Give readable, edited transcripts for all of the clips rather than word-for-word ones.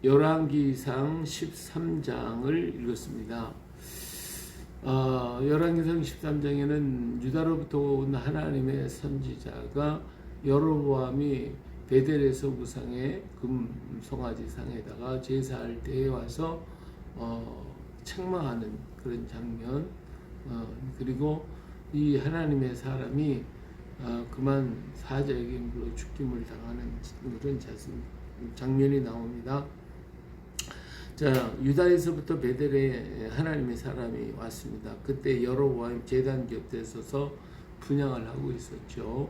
열왕기상 13장을 읽었습니다. 열왕기상 13장에는 유다로부터 온 하나님의 선지자가 여로보암이 베델에서 우상의 금송아지 상에다가 제사할 때에 와서 책망하는 그런 장면, 그리고 이 하나님의 사람이 그만 사자에게 물어 죽임을 당하는 그런 장면이 나옵니다. 자, 유다에서부터 베델에 하나님의 사람이 왔습니다. 그때 여로보암 제단 곁에 서서 분향을 하고 있었죠.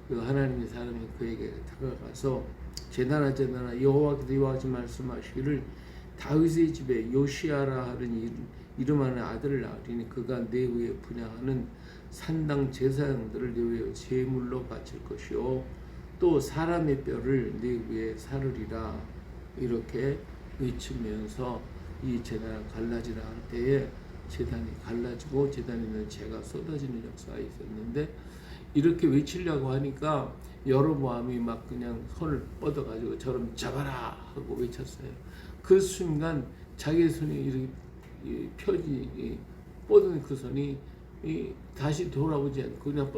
그 하나님의 사람이 그에게 다가가서 제단아 여호와께서 이와 같이 말씀하시기를 다윗의 집에 요시아라 하는 이름하는 아들을 낳으리니 그가 내 위에 분향하는 산당 제사장들을 내 위에 제물로 바칠 것이요 또 사람의 뼈를 내 위에 사르리라. 이렇게 외치면서 이 제단을 갈라지라 할 때에 제단이 갈라지고 제단에 있는 재가 쏟아지는 역사가 있었는데, 이렇게 외치려고 하니까 여로보암이 막 그냥 손을 뻗어가지고 저럼 잡아라 하고 외쳤어요. 그 순간 자기 손이 이렇게 뻗은 그 손이 다시 돌아오지 않고 그냥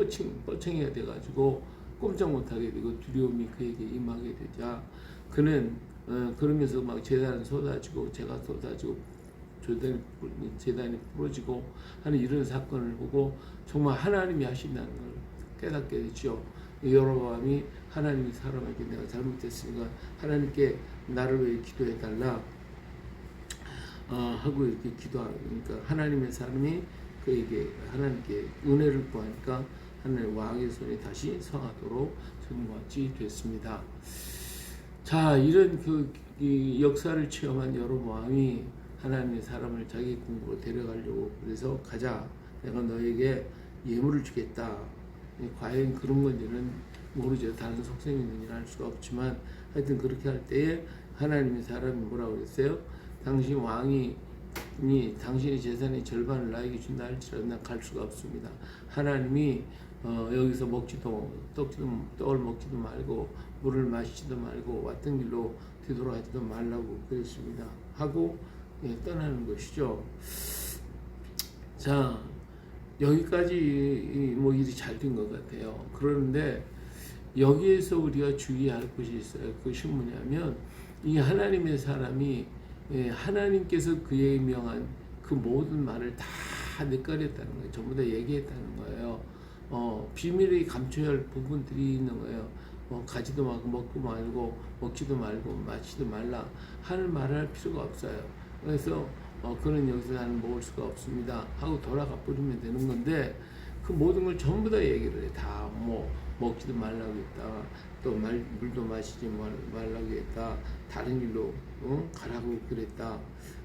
뻗칭해야 돼가지고 꼼짝 못하게 되고 두려움이 그에게 임하게 되자 그는 그러면서 막 제단이 쏟아지고 재가 쏟아지고 제단이 부러지고 하는 이런 사건을 보고 정말 하나님이 하신다는 걸 깨닫게 되죠. 여로보암이 하나님이 사람에게 내가 잘못했으니까 하나님께 나를 위해 기도해 달라 하고 이렇게 기도하니까 하나님의 사람이 그에게 하나님께 은혜를 구하니까 하나님 왕의 손이 다시 성하도록 전같이 됐습니다. 자, 이런 이 역사를 체험한 여로보암이 하나님의 사람을 자기 궁으로 데려가려고 그래서 가자, 내가 너에게 예물을 주겠다. 과연 그런 건지는 모르죠. 다른 속성이 있는지는 알 수가 없지만 하여튼 그렇게 할 때에 하나님의 사람이 뭐라고 그랬어요? 당신 왕이 당신의 재산의 절반을 나에게 준다 할지라도 난 갈 수가 없습니다. 하나님이 여기서 떡을 먹지도 말고 물을 마시지도 말고 왔던 길로 되돌아가지도 말라고 그랬습니다. 하고 떠나는 것이죠. 자, 여기까지 뭐 일이 잘 된 것 같아요. 그런데 여기에서 우리가 주의할 것이 있어요. 그것이 뭐냐면 이 하나님의 사람이 하나님께서 그에게 명한 그 모든 말을 다 뇌까렸다는 거예요. 전부 다 얘기했다는 거예요. 비밀이 감춰야 할 부분들이 있는 거예요. 가지도 말고 먹지도 말고 마시도 말라 하는 말을 할 필요가 없어요. 그래서 그는 여기서 나는 먹을 수가 없습니다 하고 돌아가 버리면 되는 건데, 그 모든 걸 전부 다 얘기를 해. 다 먹지도 말라고 했다, 또 물도 마시지 말라고 했다, 다른 길로 가라고 그랬다,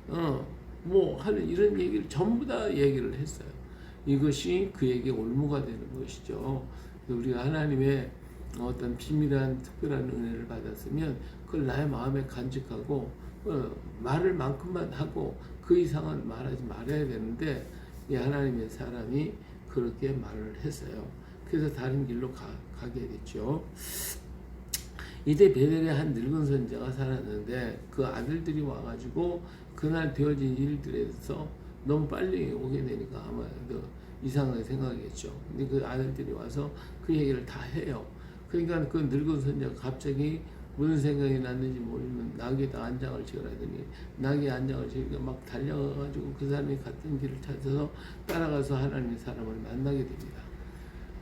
하는 이런 얘기를 전부 다 얘기를 했어요. 이것이 그에게 올무가 되는 것이죠. 우리가 하나님의 어떤 비밀한 특별한 은혜를 받았으면 그걸 나의 마음에 간직하고 말을 만큼만 하고 그 이상은 말하지 말아야 되는데, 이 하나님의 사람이 그렇게 말을 했어요. 그래서 다른 길로 가게 됐죠. 이때 베델에 한 늙은 선지자가 살았는데 그 아들들이 와가지고 그날 되어진 일들에서 너무 빨리 오게 되니까 아마도 이상하게 생각했죠. 근데 그 아들들이 와서 그 얘기를 다 해요. 그러니까 그 늙은 선지자가 갑자기 무슨 생각이 났는지 모르면 낙에다 안장을 지으라더니 낙에 안장을 지으니까 막 달려가가지고 그 사람이 갔던 길을 찾아서 따라가서 하나님의 사람을 만나게 됩니다.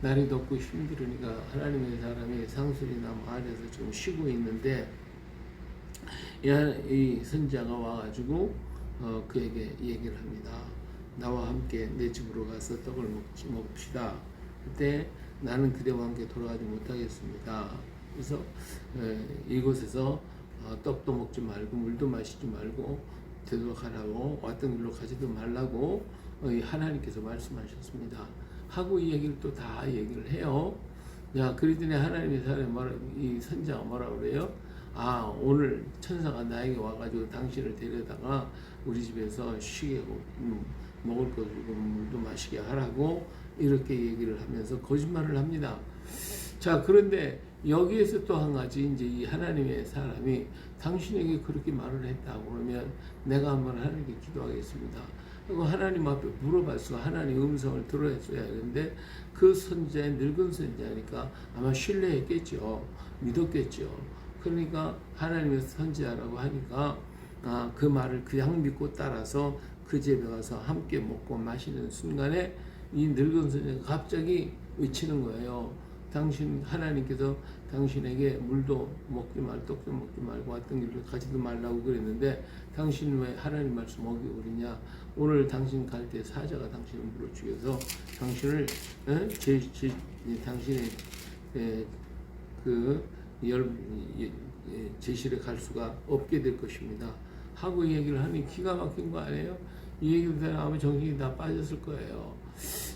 날이 덥고 힘들으니까 하나님의 사람이 상수리나무 아래에서 좀 쉬고 있는데 이 선지자가 와가지고 그에게 얘기를 합니다. 나와 함께 내 집으로 가서 떡을 먹읍시다. 그때 나는 그대와 함께 돌아가지 못하겠습니다. 그래서 이곳에서 떡도 먹지 말고 물도 마시지 말고 되돌아가라고, 왔던 길로 가지도 말라고 하나님께서 말씀하셨습니다. 하고 이 얘기를 또 다 얘기를 해요. 야, 그러더니 하나님의 사람이 이 선지자가 뭐라고 그래요? 오늘 천사가 나에게 와가지고 당신을 데려다가 우리 집에서 쉬게 하고 먹을 거 주고 물도 마시게 하라고 이렇게 얘기를 하면서 거짓말을 합니다. 자, 그런데 여기에서 또 한 가지 이제 이 하나님의 사람이 당신에게 그렇게 말을 했다고 그러면 내가 한번 하나님께 기도하겠습니다. 그리고 하나님 앞에 물어봤어. 하나님 음성을 들어야 하는데 그 선지자의 늙은 선지자니까 아마 신뢰했겠죠. 믿었겠죠. 그러니까 하나님의 선지자라고 하니까 그 말을 그냥 믿고 따라서 그 집에 가서 함께 먹고 마시는 순간에 이 늙은 선지자가 갑자기 외치는 거예요. 당신 하나님께서 당신에게 물도 떡도 먹지 말고 왔던 길로 가지도 말라고 그랬는데 당신 왜 하나님 말씀 어기고 그러냐? 오늘 당신 갈 때 사자가 당신을 물어 죽여서 당신을 당신의 그 제실에 갈 수가 없게 될 것입니다. 하고 이 얘기를 하니 기가 막힌 거 아니에요? 이 얘기를 듣다 아마 정신이 다 빠졌을 거예요.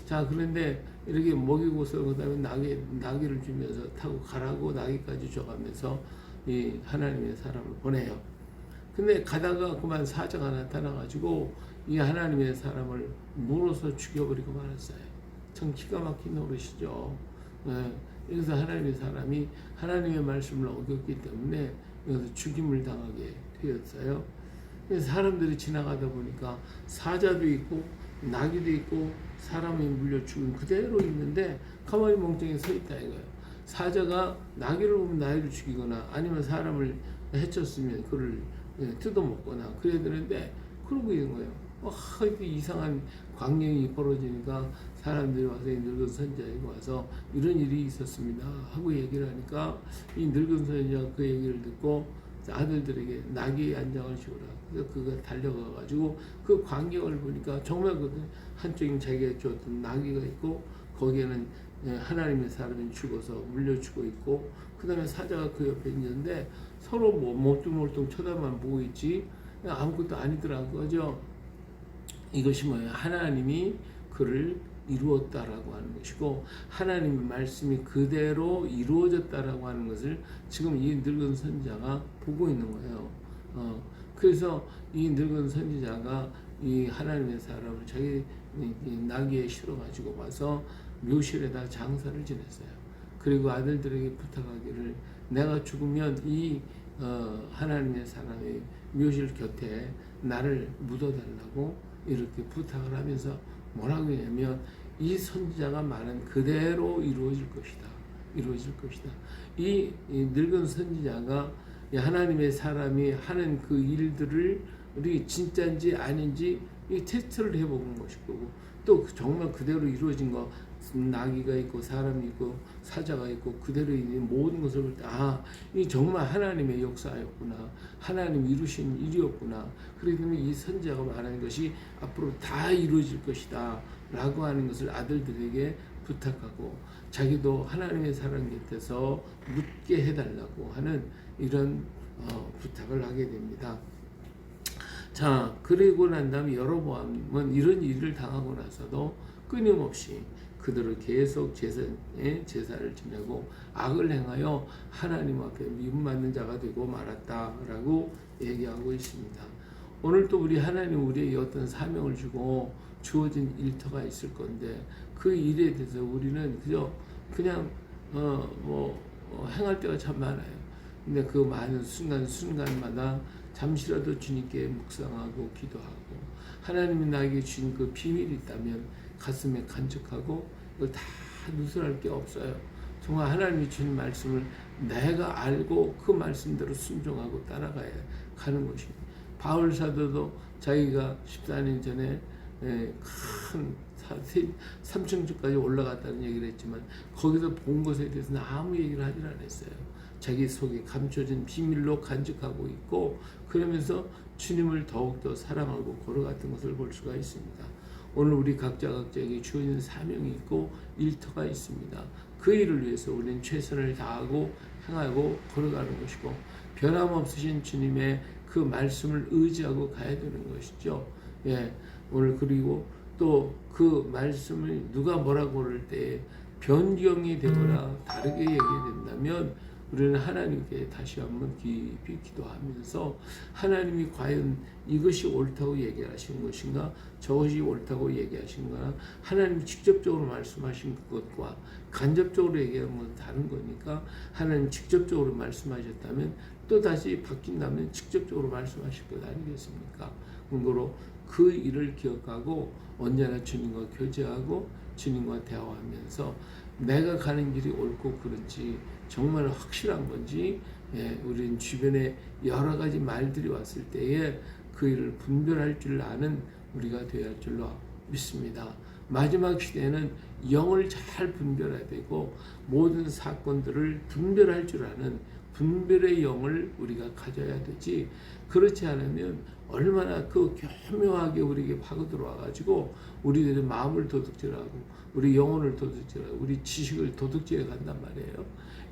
자, 그런데 이렇게 먹이고서 그다음에 나귀를 주면서 타고 가라고 나귀까지 줘가면서 이 하나님의 사람을 보내요. 근데 가다가 그만 사자가 나타나가지고 이 하나님의 사람을 물어서 죽여버리고 말았어요. 참 기가 막힌 노릇이죠. 여기서 하나님의 사람이 하나님의 말씀을 어겼기 때문에 여기서 죽임을 당하게 되었어요. 사람들이 지나가다 보니까 사자도 있고 나귀도 있고 사람이 물려 죽은 그대로 있는데 가만히 멍청히 서 있다 이거예요. 사자가 나귀를 보면 나귀를 죽이거나 아니면 사람을 해쳤으면 그를 뜯어먹거나 그래야 되는데 그러고 있는 거예요. 이상한 광경이 벌어지니까 사람들이 와서 이 늙은 선지자에게 와서 이런 일이 있었습니다 하고 얘기를 하니까 이 늙은 선지자가 그 얘기를 듣고 아들들에게 나귀의 안장을 씌우라. 그래서 그가 달려가가지고 그 광경을 보니까 정말 그 한쪽에 자기가 줬던 나귀가 있고 거기에는 하나님의 사람이 죽어서 물려 죽어 있고 그 다음에 사자가 그 옆에 있는데 서로 뭐 멀뚱멀뚱 쳐다만 보고 있지 아무것도 아니더라고요. 그죠? 이것이 뭐예요? 하나님이 그를 이루었다라고 하는 것이고 하나님의 말씀이 그대로 이루어졌다라고 하는 것을 지금 이 늙은 선지자가 보고 있는 거예요. 그래서 이 늙은 선지자가 이 하나님의 사람을 자기 나귀에 실어가지고 와서 묘실에다 장사를 지냈어요. 그리고 아들들에게 부탁하기를 내가 죽으면 이 하나님의 사람의 묘실 곁에 나를 묻어달라고 이렇게 부탁을 하면서 뭐라고 했냐면 이 선지자가 말한 그대로 이루어질 것이다. 이루어질 것이다. 이 늙은 선지자가 하나님의 사람이 하는 그 일들을 우리 진짜인지 아닌지 이 테스트를 해보는 것이고 또 정말 그대로 이루어진 거 나귀가 있고 사람이 있고 사자가 있고 그대로 있는 모든 것을 볼 때 이 정말 하나님의 역사였구나. 하나님 이루신 일이었구나. 그렇기 때문에 이 선지자가 말하는 것이 앞으로 다 이루어질 것이다 라고 하는 것을 아들들에게 부탁하고 자기도 하나님의 사람 곁에서 묻게 해달라고 하는 이런 부탁을 하게 됩니다. 자, 그리고 난 다음에 여로보암은 이런 일을 당하고 나서도 끊임없이 그들을 계속 제사를 지내고 악을 행하여 하나님 앞에 미움받는 자가 되고 말았다라고 얘기하고 있습니다. 오늘 또 우리 하나님 우리에게 어떤 사명을 주고 주어진 일터가 있을 건데 그 일에 대해서 우리는 그냥 행할 때가 참 많아요. 근데 그 많은 순간마다 잠시라도 주님께 묵상하고 기도하고 하나님이 나에게 주신 그 비밀이 있다면 가슴에 간직하고 이걸 다 누설할 게 없어요. 정말 하나님이 주신 말씀을 내가 알고 그 말씀대로 순종하고 따라가야 가는 것이. 바울 사도도 자기가 14년 전에 큰 3층까지 올라갔다는 얘기를 했지만 거기서 본 것에 대해서는 아무 얘기를 하질 않았어요. 자기 속에 감춰진 비밀로 간직하고 있고 그러면서 주님을 더욱더 사랑하고 걸어갔던 것을 볼 수가 있습니다. 오늘 우리 각자에게 주어진 사명이 있고 일터가 있습니다. 그 일을 위해서 우리는 최선을 다하고 행하고 걸어가는 것이고 변함없으신 주님의 그 말씀을 의지하고 가야 되는 것이죠. 오늘 그리고 또 그 말씀을 누가 뭐라고 그럴 때 변경이 되거나 다르게 얘기된다면 우리는 하나님께 다시 한번 깊이 기도하면서 하나님이 과연 이것이 옳다고 얘기하신 것인가, 저것이 옳다고 얘기하신가, 하나님 직접적으로 말씀하신 그것과 간접적으로 얘기하는 건 다른 거니까, 하나님 직접적으로 말씀하셨다면 또 다시 바뀐다면 직접적으로 말씀하실 것 아니겠습니까? 그러므로 그 일을 기억하고 언제나 주님과 교제하고 주님과 대화하면서 내가 가는 길이 옳고 그른지 정말 확실한 건지, 우리는 주변에 여러 가지 말들이 왔을 때에 그 일을 분별할 줄 아는 우리가 되어야 할 줄로 믿습니다. 마지막 시대에는 영을 잘 분별해야 되고 모든 사건들을 분별할 줄 아는 분별의 영을 우리가 가져야 되지, 그렇지 않으면 얼마나 그 교묘하게 우리에게 파고들어와 가지고 우리들의 마음을 도둑질하고 우리 영혼을 도둑질하고 우리 지식을 도둑질해 간단 말이에요.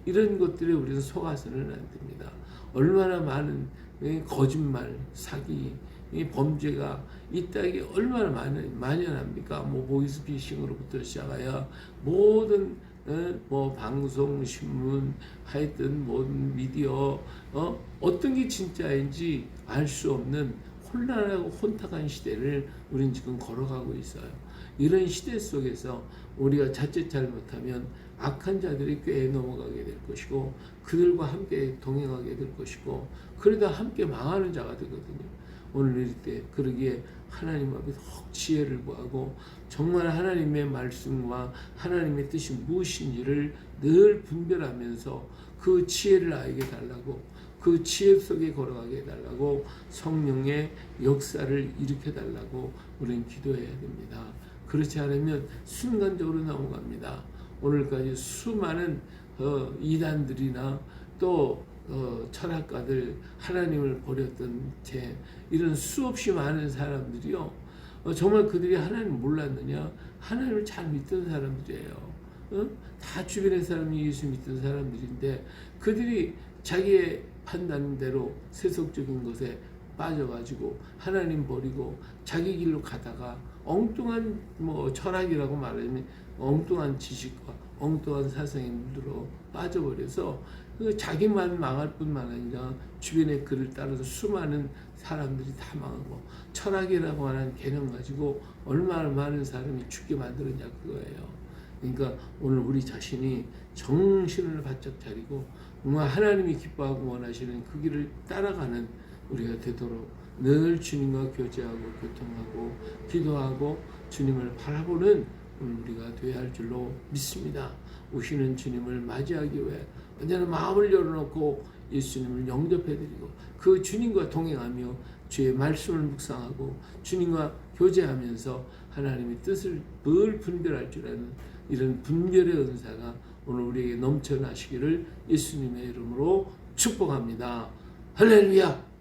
이런 것들에 우리는 속아서는 안 됩니다. 얼마나 많은 거짓말, 사기, 범죄가 이 땅에 얼마나 만연합니까? 뭐 보이스피싱으로부터 시작하여 모든 뭐 방송, 신문, 하여튼 모든 미디어, 어떤 게 진짜인지 알 수 없는 혼란하고 혼탁한 시대를 우리는 지금 걸어가고 있어요. 이런 시대 속에서 우리가 자칫 잘못하면 악한 자들이 꽤 넘어가게 될 것이고 그들과 함께 동행하게 될 것이고 그러다 함께 망하는 자가 되거든요. 오늘 이때 그러기에 하나님 앞에 혹 지혜를 구하고 정말 하나님의 말씀과 하나님의 뜻이 무엇인지를 늘 분별하면서 그 지혜를 알게 달라고, 그 지혜 속에 걸어가게 해달라고, 성령의 역사를 일으켜 달라고 우리는 기도해야 됩니다. 그렇지 않으면 순간적으로 넘어갑니다. 오늘까지 수많은 이단들이나 또 철학가들, 하나님을 버렸던 이런 수없이 많은 사람들이요, 정말 그들이 하나님을 몰랐느냐? 하나님을 잘 믿던 사람들이에요. 다 주변의 사람이 예수 믿던 사람들인데 그들이 자기의 판단대로 세속적인 것에 빠져가지고 하나님 버리고 자기 길로 가다가 엉뚱한 뭐 철학이라고 말하면 엉뚱한 지식과 엉뚱한 사상에 물들어 빠져버려서 자기만 망할 뿐만 아니라 주변에 그를 따라서 수많은 사람들이 다 망하고, 철학이라고 하는 개념 가지고 얼마나 많은 사람이 죽게 만들었냐 그거예요. 그러니까 오늘 우리 자신이 정신을 바짝 차리고 정말 하나님이 기뻐하고 원하시는 그 길을 따라가는 우리가 되도록 늘 주님과 교제하고 교통하고 기도하고 주님을 바라보는 우리가 되어야 할 줄로 믿습니다. 오시는 주님을 맞이하기 위해 언제나 마음을 열어놓고 예수님을 영접해드리고 그 주님과 동행하며 주의 말씀을 묵상하고 주님과 교제하면서 하나님의 뜻을 늘 분별할 줄 아는 이런 분별의 은사가 오늘 우리에게 넘쳐나시기를 예수님의 이름으로 축복합니다. 할렐루야.